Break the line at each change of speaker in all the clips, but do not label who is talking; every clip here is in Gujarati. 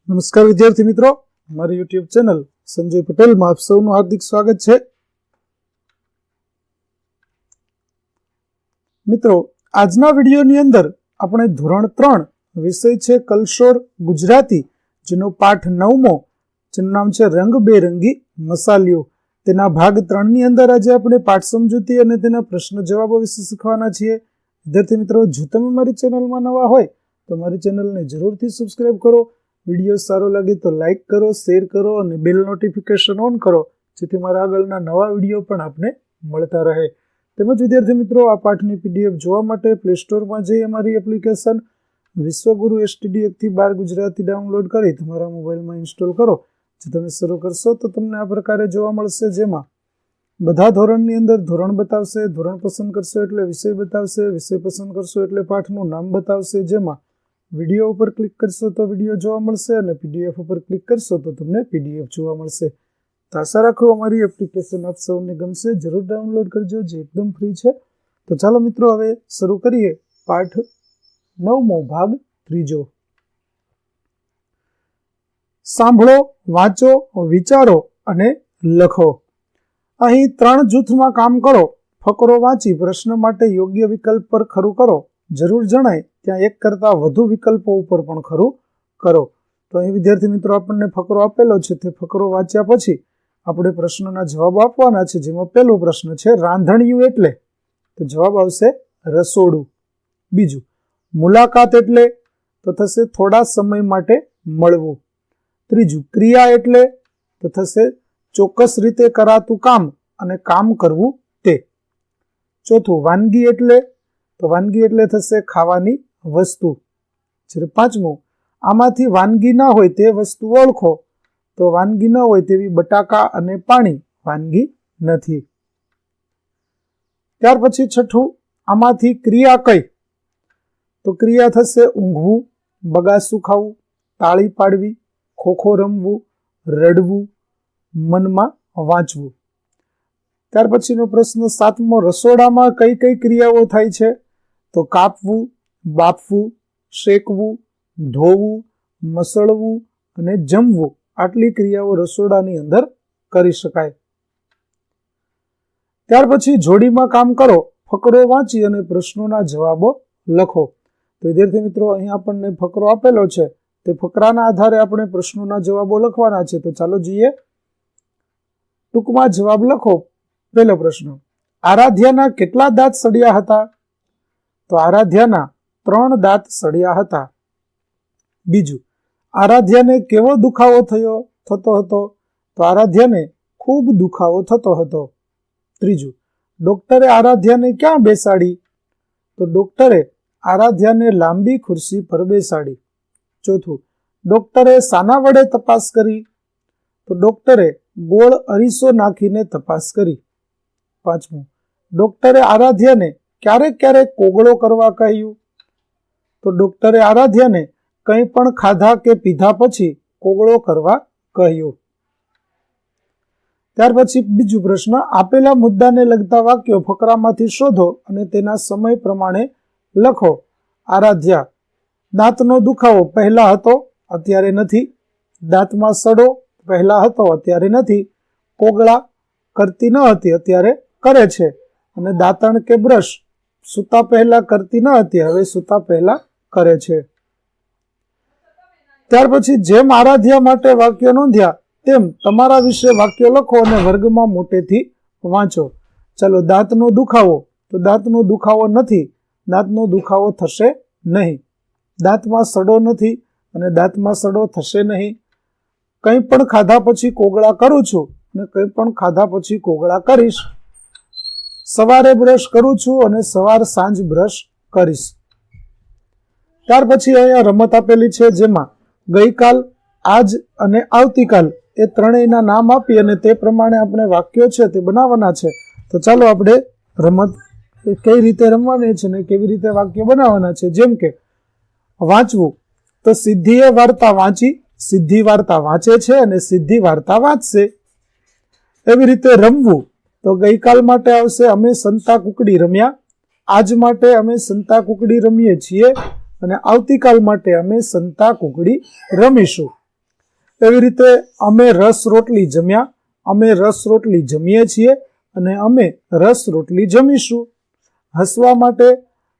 નમસ્કાર વિદ્યાર્થી મિત્રો, મારી યુટ્યુબ ચેનલ સંજય પટેલમાં આપ સૌનું હાર્દિક સ્વાગત છે. મિત્રો, આજના વિડીયોની અંદર આપણે ધોરણ 3 વિષય છે કલશોર ગુજરાતી, જેનો પાઠ 9મો, જેનું નામ છે રંગબેરંગી મસાલીઓ, તેના ભાગ 3 ની અંદર આજે આપણે પાઠ સમજૂતી અને તેના પ્રશ્ન જવાબો વિશે શીખવાના છીએ. વિદ્યાર્થી મિત્રો, જો તમે મારી ચેનલમાં નવા હોય તો મારી ચેનલને જરૂરથી સબસ્ક્રાઇબ કરો. વિડીયો સારો લાગે તો લાઇક કરો, શેર કરો અને બેલ નોટિફિકેશન ઓન કરો, જેથી મારા આગળના નવા વિડીયો પણ આપને મળતા રહે. તેમજ વિદ્યાર્થી મિત્રો, આ પાઠની પીડીએફ જોવા માટે પ્લે સ્ટોરમાં જઈ અમારી એપ્લિકેશન વિશ્વગુરુ STD 1-12 ગુજરાતી ડાઉનલોડ કરી તમારા મોબાઈલમાં ઇન્સ્ટોલ કરો. જો તમે શરૂ કરશો તો તમને આ પ્રકારે જોવા મળશે, જેમાં બધા ધોરણની અંદર ધોરણ બતાવશે, ધોરણ પસંદ કરશો એટલે વિષય બતાવશે, વિષય પસંદ કરશો એટલે પાઠનું નામ બતાવશે, જેમાં વિડીયો ઉપર ક્લિક કરશો તો વિડીયો જોવા મળશે અને PDF ઉપર ક્લિક કરશો તો તમને PDF જોવા મળશે. તો આશા રાખું અમારી એપ્લિકેશન આપ સૌને ગમશે. જરૂર ડાઉનલોડ કરજો, જે એકદમ ફ્રી છે. તો ચાલો મિત્રો, હવે શરૂ કરીએ પાઠ 9મો, ભાગ 3. સાંભળો, વાંચો, વિચારો અને લખો. અહીં 3 જૂથમાં કામ કરો. ફકરો વાંચી પ્રશ્ન માટે યોગ્ય વિકલ્પ પર ખરું કરો. જરૂર જણાય ત્યાં એક કરતાં વધુ વિકલ્પો ઉપર પણ ખરું કરો. તો અહીં વિદ્યાર્થી મિત્રો, આપણને ફકરો આપેલો છે, તે ફકરો વાંચ્યા પછી આપણે પ્રશ્નના જવાબો આપવાના છે. જેમાં પહેલો પ્રશ્ન છે રાંધણિયું એટલે, તો જવાબ આવશે રસોડું. બીજું, મુલાકાત એટલે, તો થશે થોડા સમય માટે મળવું. ત્રીજું, ક્રિયા એટલે, તો થશે ચોક્કસ રીતે કરાતું કામ અને કામ કરવું તે. ચોથું, વાનગી એટલે, તો વાનગી એટલે થશે ખાવાની વસ્તુ. જ્યારે પાંચમું, આમાંથી વાનગી ના હોય તે વસ્તુ ઓળખો, તો વાનગી ન હોય તેવી બટાકા અને પાણી વાનગી નથી. ત્યાર પછી છઠ્ઠું, આમાંથી ક્રિયા કઈ, તો ક્રિયા થશે ઊંઘવું, બગાસું ખાવું, તાળી પાડવી, ખોખો રમવું, રડવું, મનમાં વાંચવું. ત્યાર પછીનો પ્રશ્ન 7મો, રસોડામાં કઈ કઈ ક્રિયાઓ થાય છે, તો કાપવું, બાફવું, શેકવું, ધોવું, મસળવું અને જમવું. આટલી ક્રિયાઓ રસોડાની અંદર કરી શકાય. ત્યાર પછી જોડીમાં કામ કરો. ફકરો વાંચી અને પ્રશ્નોના જવાબો લખો. તો વિદ્યાર્થી મિત્રો, અહીં આપણને ફકરો આપેલો છે, તે ફકરાના આધારે આપણે પ્રશ્નોના જવાબો લખવાના છે. તો ચાલો જોઈએ. ટૂંકમાં જવાબ લખો. પહેલો પ્રશ્ન, આરાધ્યાના કેટલા દાંત સડ્યા હતા, તો આરાધ્યાના 3 દાંત સડ્યા હતા. બીજું, આરાધ્યાને કેવો દુખાવો થતો હતો, તો આરાધ્યાને ખૂબ દુખાવો થતો હતો. ત્રીજું, ડોક્ટરે આરાધ્યાને ક્યાં બેસાડી, તો ડોક્ટરે આરાધ્યાને લાંબી ખુરશી પર બેસાડી. ચોથું, ડોક્ટરે શાના વડે તપાસ કરી, તો ડોક્ટરે ગોળ અરીસો નાખીને તપાસ કરી. પાંચમું, ડોક્ટરે આરાધ્યાને ક્યારેક ક્યારેક કોગળો કરવા કહ્યું, તો ડોક્ટરે આરાધ્યાને કંઈ પણ ખાધા કે પીધા પછી કોગળો કરવા કહ્યું. ત્યાર પછી બીજો પ્રશ્ન, આપેલા મુદ્દાને લગતા વાક્યો ફકરામાંથી શોધો અને તેના સમય પ્રમાણે લખો. આરાધ્યા, દાંતનો દુખાવો પહેલા હતો, અત્યારે નથી. દાંતમાં સડો પહેલા હતો, અત્યારે નથી. કોગળા કરતી ન હતી, અત્યારે કરે છે. અને દાંતણ કે બ્રશ સૂતા પહેલા કરતી ન હતી, હવે સૂતા પહેલા કરે છે. ત્યાર પછી જેમ આરાધ્યા માટે વાક્ય નોંધ્યા તેમ તમારા વિશે વાક્ય લખો અને વર્ગમાં મોટેથી વાંચો. ચાલો, દાંતનો દુખાવો, તો દાંતનો દુખાવો નથી, દાંતનો દુખાવો થશે નહીં. દાંતમાં સડો નથી અને દાંતમાં સડો થશે નહીં. કંઈ પણ ખાધા પછી કોગળા કરું છું અને કંઈ પણ ખાધા પછી કોગળા કરીશ. સવારે બ્રશ કરું છું અને સવાર સાંજ બ્રશ કરીશ. ત્યાર પછી અહીંયા રમત આપેલી છે, જેમાં ગઈકાલ, આજ અને આવતીકાલ એ ત્રણેયના નામ આપી અને તે પ્રમાણે આપણે વાક્યો છે તે બનાવવાના છે. તો ચાલો આપણે રમત કઈ રીતે રમવાની છે ને કેવી રીતે વાક્ય બનાવવાના છે. જેમ કે વાંચવું, તો સિદ્ધિએ વાર્તા વાંચી, સિદ્ધિ વાર્તા વાંચે છે અને સિદ્ધિ વાર્તા વાંચશે. એવી રીતે રમવું, તો ગઈકાલ માટે આવશે અમે સંતા કુકડી રમ્યા, આજ માટે અમે સંતા કુકડી રમીએ છીએ અને આવતીકાલ માટે અમે સંતા કુકડી રમીશું. એવી રીતે અમે રસ રોટલી જમ્યા, અમે રસ રોટલી જમીએ છીએ અને અમે રસ રોટલી જમીશું. હસવા માટે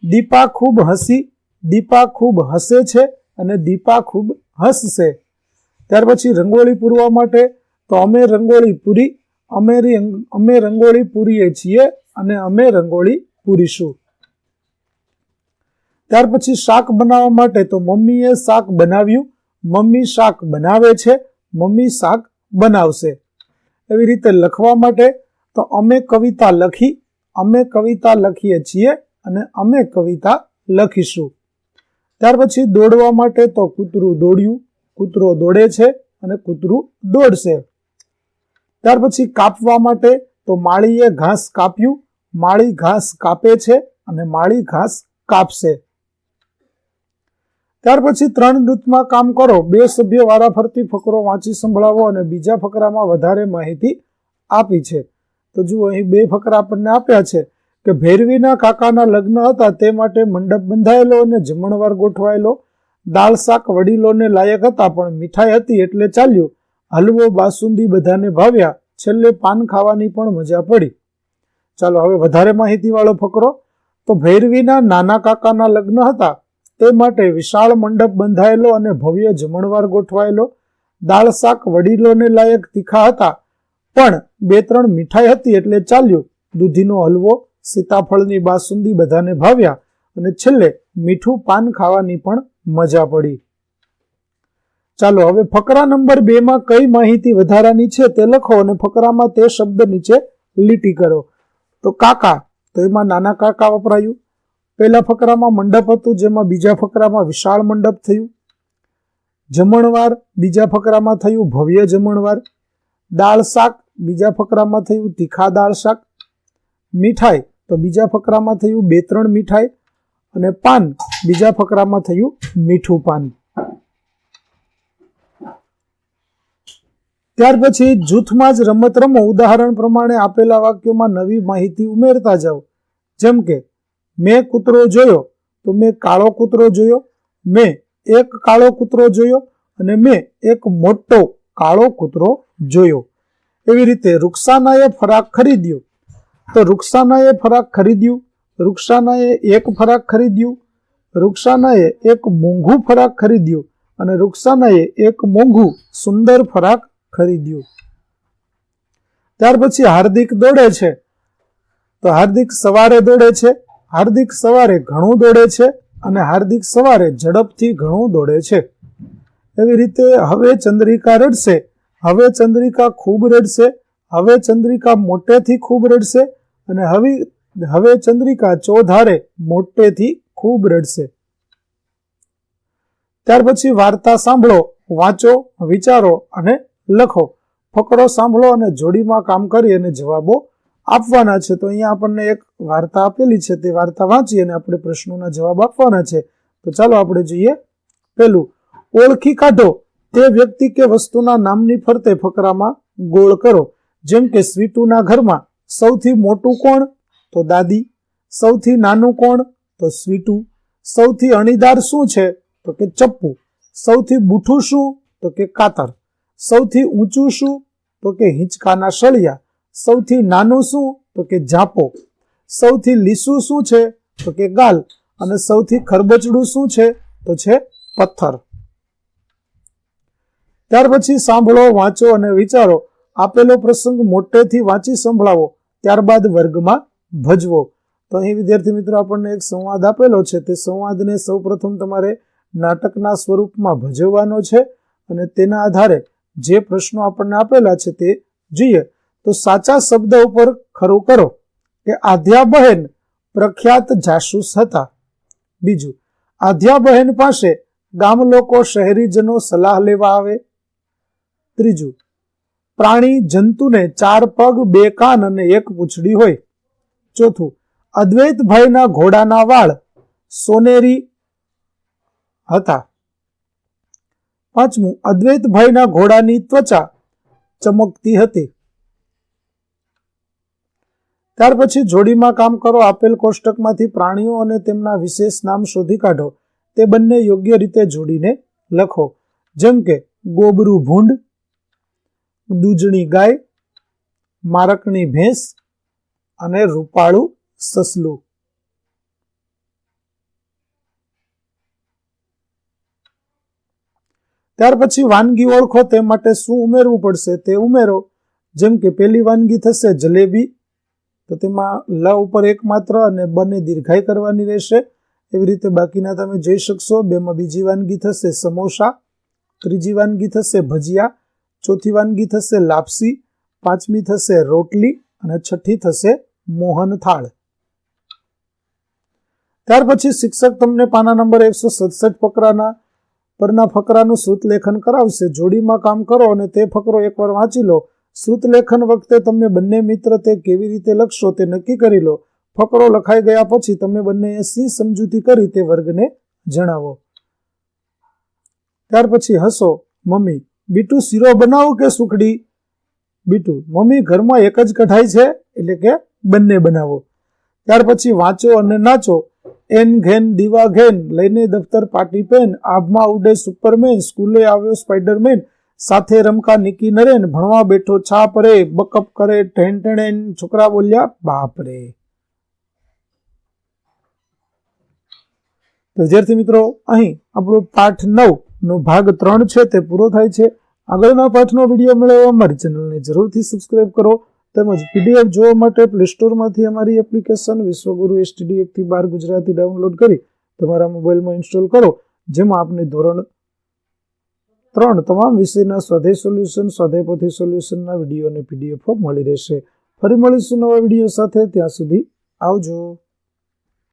દીપા ખૂબ હસી, દીપા ખૂબ હસે છે અને દીપા ખૂબ હસશે. ત્યાર પછી રંગોળી પૂરવા માટે તો અમે રંગોળી પૂરી, અમે રંગોળી પૂરીએ છીએ અને અમે રંગોળી પૂરીશું. ત્યાર પછી શાક બનાવવા માટે તો મમ્મીએ શાક બનાવ્યું, મમ્મી શાક બનાવે છે, મમ્મી શાક બનાવશે. એવી રીતે લખવા માટે તો અમે કવિતા લખી, અમે કવિતા લખીએ છીએ અને અમે કવિતા લખીશું. ત્યાર પછી દોડવા માટે તો કૂતરું દોડ્યું, કૂતરો દોડે છે અને કૂતરું દોડશે. ત્યાર પછી કાપવા માટે તો માળીએ ઘાસ કાપ્યું, માળી ઘાસ કાપે છે અને માળી ઘાસ કાપશે. ત્યાર પછી 3 જૂથમાં કામ કરો. 2 સભ્ય વારાફરતી ફકરો વાંચી સંભળાવો અને બીજા ફકરામાં વધારે માહિતી આપી છે. તો જુઓ, અહીં 2 ફકરા આપણને આપ્યા છે કે ભૈરવીના કાકાના લગ્ન હતા તે માટે મંડપ બંધાયેલો અને જમણવાર ગોઠવાયેલો. દાળ શાક વડીલોને લાયક હતા પણ મીઠાઈ હતી એટલે ચાલ્યું. હલવો બાસુંદી બધાને ભાવ્યા, છેલ્લે પાન ખાવાની પણ મજા પડી. ચાલો હવે વધારે માહિતી વાળો ફકરો. તો ભૈરવીના નાના કાકાના લગ્ન હતા તે માટે વિશાળ મંડપ બંધાયેલો અને ભવ્ય જમણવાર ગોઠવાયેલો. દાળ શાક વડીલોને લાયક તીખા હતા પણ 2-3 મીઠાઈ હતી એટલે ચાલ્યું. દૂધીનો હલવો, સીતાફળની બાસુંદી બધાને ભાવ્યા અને છેલ્લે મીઠું પાન ખાવાની પણ મજા પડી. ચાલો હવે ફકરા નંબર 2 માં કઈ માહિતી વધારાની છે તે લખો અને ફકરામાં તે શબ્દ નીચે લીટી કરો. તો કાકા, તો એમાં નાના કાકા વપરાયું. પહેલા ફકરામાં મંડપ હતું જેમાં બીજા ફકરામાં વિશાળ મંડપ થયું. જમણવાર બીજા ફકરામાં થયું ભવ્ય જમણવાર. દાળ શાક બીજા ફકરામાં થયું તીખા દાળ શાક. મીઠાઈ તો બીજા ફકરામાં થયું 2-3 મીઠાઈ અને પાન બીજા ફકરામાં થયું મીઠું પાન. ત્યાર પછી જૂથમાં જ રમત રમો. ઉદાહરણ પ્રમાણે આપેલા વાક્યોમાં નવી માહિતી ઉમેરતા જાઓ. જેમ કે મેં કૂતરો જોયો તો મેં કાળો કૂતરો જોયો, મેં એક કાળો કૂતરો જોયો અને મેં એક મોટો કાળો કૂતરો જોયો. એવી રીતે રૂક્ષાનાએ ફરાક ખરીદ્યો તો રૂક્ષાનાએ ફરાક ખરીદ્યું, રૂક્ષાનાએ એક ફરાક ખરીદ્યું, રૂક્ષાનાએ એક મોંઘું ફરાક ખરીદ્યું અને રૂક્ષાનાએ એક મોંઘું સુંદર ફરાક ખરીદ્યું. ત્યાર પછી હાર્દિક દોડે છે તો હાર્દિક સવારે દોડે છે, હાર્દિક સવારે ઘણું દોડે છે અને હાર્દિક સવારે ઝડપથી ઘણું દોડે છે. એવી રીતે હવે ચંદ્રિકા રડશે, હવે ચંદ્રિકા ખૂબ રડશે, હવે ચંદ્રિકા મોટેથી ખૂબ રડશે અને હવે ચંદ્રિકા ચોધારે મોટેથી ખૂબ રડશે. ત્યાર પછી વાર્તા સાંભળો, વાંચો, વિચારો અને લખો. ફકરો સાંભળો અને જોડીમાં કામ કરી અને જવાબો આપવાના છે. તો અહીંયા આપણને એક વાર્તા આપેલી છે, તે વાર્તા વાંચી અને આપણે પ્રશ્નોના જવાબ આપવાના છે. તો ચાલો આપણે જોઈએ. પહેલું, ઓળખી કાઢો તે વ્યક્તિ કે વસ્તુના નામની ફરતે ફકરામાં ગોળ કરો. જેમ કે સ્વીટુના ઘરમાં સૌથી મોટું કોણ? તો દાદી. સૌથી નાનું કોણ? તો સ્વીટુ. સૌથી અણીદાર શું છે? તો કે ચપ્પુ. સૌથી બૂઠું શું? તો કે કાતર. સૌથી ઊંચું શું? તો કે હિંચકાના સળિયા. સૌથી નાનું શું? તો કે ઝાપો. સૌથી લીસું શું છે? તો કે ગાલ. અને સૌથી ખરબચડું શું છે? તો છે પથ્થર. ત્યાર પછી સાંભળો, વાંચો અને વિચારો. આપેલો પ્રસંગ મોટેથી વાંચી સંભળાવો, ત્યારબાદ વર્ગમાં ભજવો. તો અહીં વિદ્યાર્થી મિત્રો આપણને એક સંવાદ આપેલો છે. તે સંવાદને સૌપ્રથમ તમારે નાટકના સ્વરૂપમાં ભજવવાનો છે અને તેના આધારે જે પ્રશ્નો આપણને આપેલા છે તે જોઈએ. તો સાચા શબ્દ ઉપર ખરું કરો કે આધ્યાબહેન પ્રખ્યાત જાસૂસ હતા. બીજું, આધ્યાબહેન પાસે ગામ લોકો શહેરીજનો સલાહ લેવા આવે. ત્રીજું, પ્રાણી જંતુને 4 પગ 2 કાન અને 1 પૂંછડી હોય. ચોથું, અદ્વૈતભાઈના ઘોડાના વાળ સોનેરી હતા. પાંચમું, અદ્વૈતભાઈના ઘોડાની ત્વચા ચમકતી હતી. ત્યાર પછી જોડીમાં કામ કરો. આપેલ કોષ્ટકમાંથી પ્રાણીઓ અને તેમના વિશેષ નામ શોધી કાઢો. તે બંને યોગ્ય રીતે જોડીને લખો. જેમ કે ગોબરું ભૂંડ, દૂજણી ગાય, મારકણી ભેંસ અને રૂપાળું સસલું. ત્યાર પછી વાનગી ઓળખો તે માટે શું ઉમેરવું પડશે તે ઉમેરો. જેમ કે પહેલી વાનગી થશે જલેબી, તો તેમાં લ ઉપર એક માત્ર અને બને દીર્ઘાઈ કરવાની રહેશે. એવી રીતે બાકીના તમે જોઈ શકશો. બેમાં બીજી વાનગી થશે સમોસા, ત્રીજી વાનગી થશે ભજીયા, ચોથી વાનગી થશે લાપસી, પાંચમી થશે રોટલી અને છઠ્ઠી થશે મોહનથાળ. ત્યાર પછી શિક્ષક તમને પાના નંબર 167 પરના ફકરાનું શ્રુત લેખન કરાવશે. જોડીમાં કામ કરો અને તે ફકરો એકવાર વાંચી લો. શ્રુત લેખન વખતે તમે બંને મિત્ર તે કેવી રીતે લખશો તે નક્કી કરી લો. ફકરો લખાઈ ગયા પછી તમે બંનેએ સી સમજૂતી કરી તે વર્ગને જણાવો. ત્યાર પછી હસો. મમ્મી: બીટુ શીરો બનાવું કે સુખડી? બીટુ: મમ્મી ઘરમાં એક જ કઢાઈ છે, એટલે કે બંને બનાવો. ત્યાર પછી વાંચો અને નાચો. એન ઘેન દીવા ઘેન, લઈને દફતર પાટી પેન, આભમાં ઉડે સુપરમેન, સ્કૂલે આવ્યો સ્પાઈડરમેન, સાથે રમકા નિકી નરેન, ભણવા બેઠો છાપ રે, બકઅપ કરે ટેન ટેણ, છોકરા બોલ્યા બાપ રે. તો વિદ્યાર્થી મિત્રો, અહીં આપણો પાઠ 9 નો ભાગ 3 છે તે પૂરો થાય છે. આગળના પાઠનો વિડીયો મેળવવા અમારી ચેનલને જરૂરથી સબસ્ક્રાઇબ કરો. તેમજ PDF જોવા માટે પ્લે સ્ટોરમાંથી અમારી એપ્લિકેશન વિશ્વગુરુ STD 1 થી 12 ગુજરાતી ડાઉનલોડ કરી તમારા મોબાઈલમાં ઇન્સ્ટોલ કરો, જેમાં આપને ધોરણ 3 તમામ વિષયના સ્વાધ્યાય સોલ્યુશન, સ્વાધ્યાય પોથી સોલ્યુશનના વિડીયો અને PDF મળી રહેશે. ફરી મળીશું નવા વિડીયો સાથે. ત્યાં સુધી આવજો.